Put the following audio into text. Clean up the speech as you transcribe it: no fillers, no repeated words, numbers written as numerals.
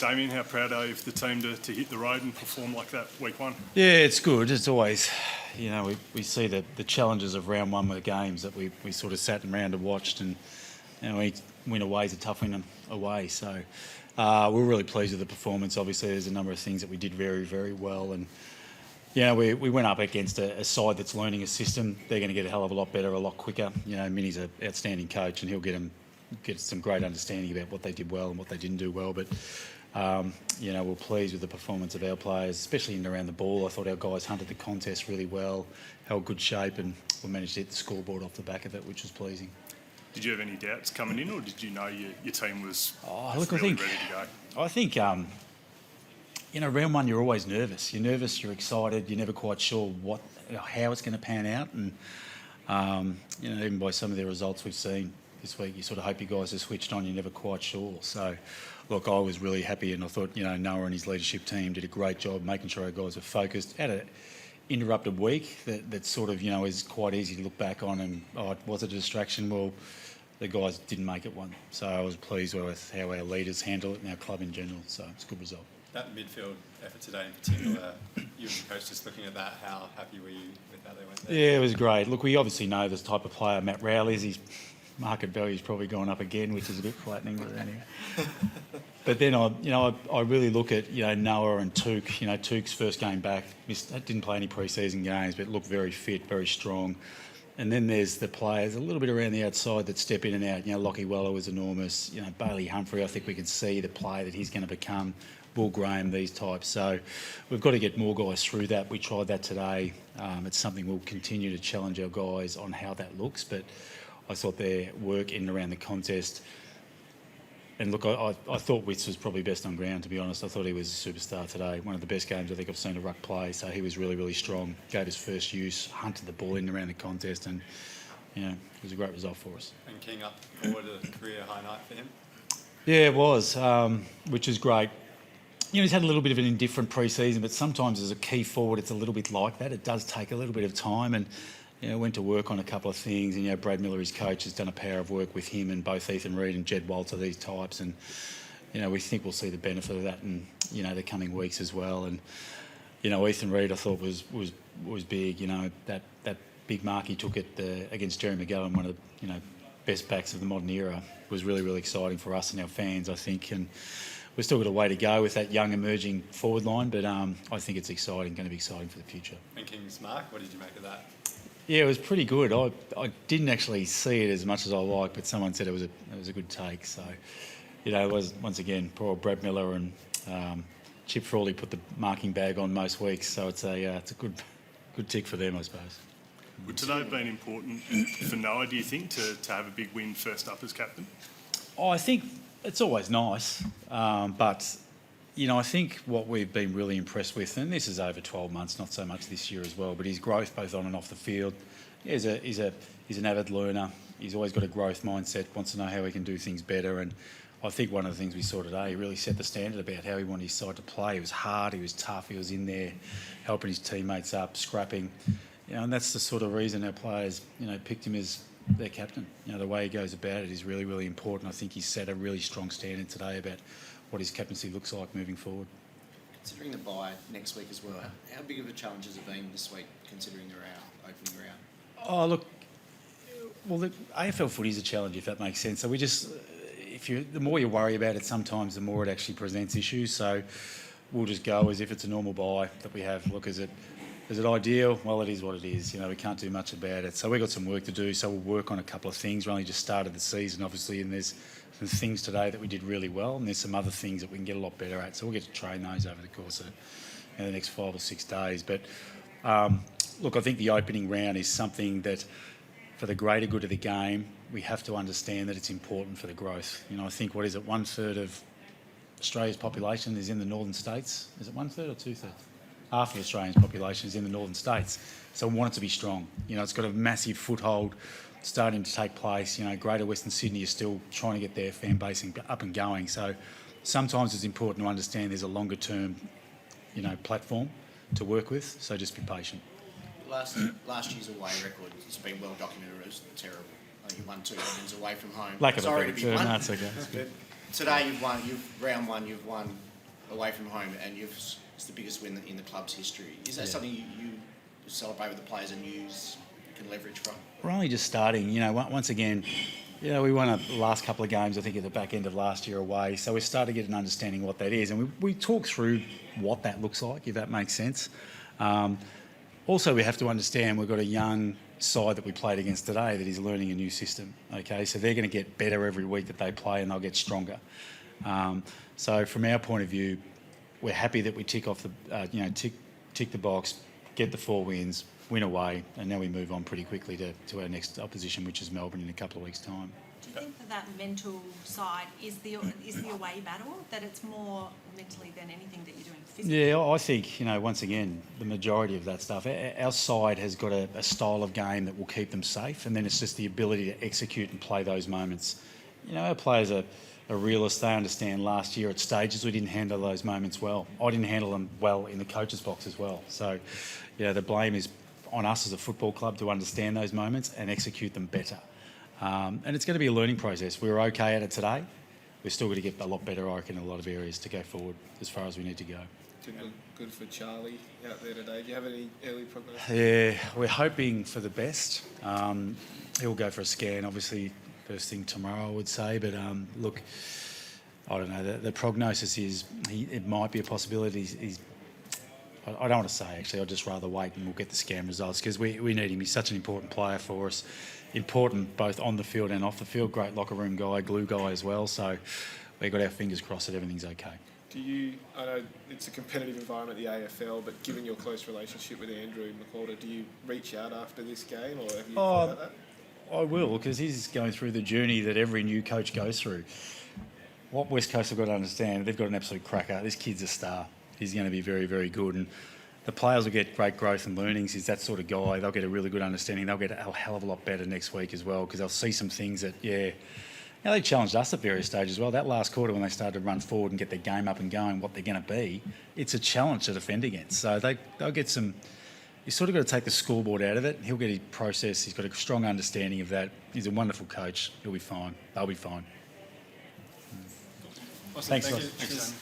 Damien, how proud are you of the team to hit the road and perform like that week one? Yeah, it's good. It's always, we see the challenges of round one with the games that we sort of sat around and watched, and we win away is a tough win away. So we're really pleased with the performance. Obviously, there's a number of things that we did very, very well, and we went up against a side that's learning a system. They're going to get a hell of a lot better, a lot quicker. Minnie's an outstanding coach, and he'll get some great understanding about what they did well and what they didn't do well. But we're pleased with the performance of our players, especially in and around the ball. I thought our guys hunted the contest really well, held good shape, and we managed to hit the scoreboard off the back of it, which was pleasing. Did you have any doubts coming in, or did you know your team was ready to go? I think, round one you're always nervous. You're nervous, you're excited, you're never quite sure how it's going to pan out. And, even by some of the results we've seen this week, you sort of hope you guys are switched on, you're never quite sure. So, look, I was really happy, and I thought, Noah and his leadership team did a great job making sure our guys were focused. Had an interrupted week that sort of, is quite easy to look back on and, was it a distraction? Well, the guys didn't make it one. So I was pleased with how our leaders handled it and our club in general. So it's a good result. That midfield effort today in particular, you and the coach just looking at that, how happy were you with how they went there? Yeah, it was great. Look, we obviously know this type of player Matt Rowley is. His market value's probably gone up again, which is a bit flattening, but anyway. But then I really look at Noah and Took. Took's first game back, didn't play any pre-season games, but looked very fit, very strong. And then there's the players a little bit around the outside that step in and out. Lockie Weller was enormous. Bailey Humphrey, I think we can see the player that he's going to become. Will Graham, these types. So we've got to get more guys through that. We tried that today. It's something we'll continue to challenge our guys on how that looks. But I thought their work in and around the contest. And look, I thought Witts was probably best on ground, to be honest. I thought he was a superstar today. One of the best games I think I've seen a ruck play. So he was really, really strong. Gave his first use, hunted the ball in and around the contest, and it was a great result for us. And King up forward a career high night for him? Yeah, it was, which is great. He's had a little bit of an indifferent pre-season, but sometimes as a key forward, it's a little bit like that. It does take a little bit of time, and went to work on a couple of things. And Brad Miller, his coach, has done a power of work with him and both Ethan Reid and Jed Walter, these types. And we think we'll see the benefit of that in the coming weeks as well. And Ethan Reid, I thought was big. That big mark he took against Jerry McGowan, one of the best backs of the modern era, was really, really exciting for us and our fans, I think. And we've still got a way to go with that young emerging forward line, but I think it's exciting, going to be exciting for the future. And King's mark, what did you make of that? Yeah, it was pretty good. I didn't actually see it as much as I like, but someone said it was a good take. So, it was, once again, poor old Brad Miller and Chip Frawley put the marking bag on most weeks, so it's a good tick for them, I suppose. Would today have been important for Noah, do you think, to have a big win first up as captain? I think it's always nice, but I think what we've been really impressed with, and this is over 12 months, not so much this year as well, but his growth both on and off the field. He's an avid learner. He's always got a growth mindset, wants to know how he can do things better. And I think one of the things we saw today, he really set the standard about how he wanted his side to play. He was hard, he was tough, he was in there helping his teammates up, scrapping. And that's the sort of reason our players, picked him as their captain. The way he goes about it is really, really important. I think he's set a really strong standard today about what his captaincy looks like moving forward. Considering the bye next week as well, how big of a challenge has it been this week, considering the opening round? Oh, look, well, the AFL footy is a challenge, if that makes sense. So the more you worry about it, sometimes the more it actually presents issues. So we'll just go as if it's a normal bye that we have. Look, is it ideal? Well, it is what it is. We can't do much about it. So we've got some work to do. So we'll work on a couple of things. We only just started the season, obviously, and there's some things today that we did really well, and there's some other things that we can get a lot better at. So we'll get to train those over the course of the next 5 or 6 days. But look, I think the opening round is something that, for the greater good of the game, we have to understand that it's important for the growth. I think, 1/3 of Australia's population is in the northern states. Is it 1/3 or 2/3? Half of Australia's population is in the northern states. So we want it to be strong. It's got a massive foothold starting to take place. Greater Western Sydney is still trying to get their fan base up and going. So sometimes it's important to understand there's a longer term, platform to work with. So just be patient. Last year's away record has been well documented as terrible. I think you won 2 games away from home. Lack of Sorry a to better be term, blunt. that's okay. Today you've won. Round one. You've won away from home, and it's the biggest win in the club's history. Is that something you celebrate with the players and you can leverage from? We're only just starting. Once again, we won the last couple of games, I think, at the back end of last year away. So we're starting to get an understanding what that is. And we talk through what that looks like, if that makes sense. Also, we have to understand we've got a young side that we played against today that is learning a new system. Okay, so they're going to get better every week that they play, and they'll get stronger. So from our point of view, we're happy that we tick off the, tick the box, get the 4 wins, win away, and now we move on pretty quickly to our next opposition, which is Melbourne in a couple of weeks' time. Do you think that mental side is the away battle, that it's more mentally than anything that you're doing physically? Yeah, I think, once again, the majority of that stuff, our side has got a style of game that will keep them safe, and then it's just the ability to execute and play those moments. Our players are realists. They understand last year at stages we didn't handle those moments well. I didn't handle them well in the coach's box as well. So, the blame is on us as a football club to understand those moments and execute them better. And it's going to be a learning process. We were okay at it today. We're still going to get a lot better, I reckon, in a lot of areas to go forward as far as we need to go. Didn't look good for Charlie out there today. Do you have any early prognosis? Yeah, we're hoping for the best. He'll go for a scan, obviously, first thing tomorrow, I would say. But look, I don't know. The prognosis is it might be a possibility. I don't want to say, actually. I'd just rather wait and we'll get the scan results because we need him. He's such an important player for us. Important both on the field and off the field. Great locker room guy, glue guy as well. So we've got our fingers crossed that everything's okay. I know it's a competitive environment, the AFL, but given your close relationship with Andrew McLaughter, do you reach out after this game or have you thought about that? I will, because he's going through the journey that every new coach goes through. What West Coast have got to understand, they've got an absolute cracker. This kid's a star. He's going to be very, very good. And the players will get great growth and learnings. He's that sort of guy. They'll get a really good understanding. They'll get a hell of a lot better next week as well because they'll see some things that, they challenged us at various stages as well. That last quarter when they started to run forward and get their game up and going, what they're going to be, it's a challenge to defend against. So they'll get some... You've sort of got to take the scoreboard out of it. He'll get his process. He's got a strong understanding of that. He's a wonderful coach. He'll be fine. They'll be fine. Awesome. Thanks, Thank guys. you. Thanks, Dan.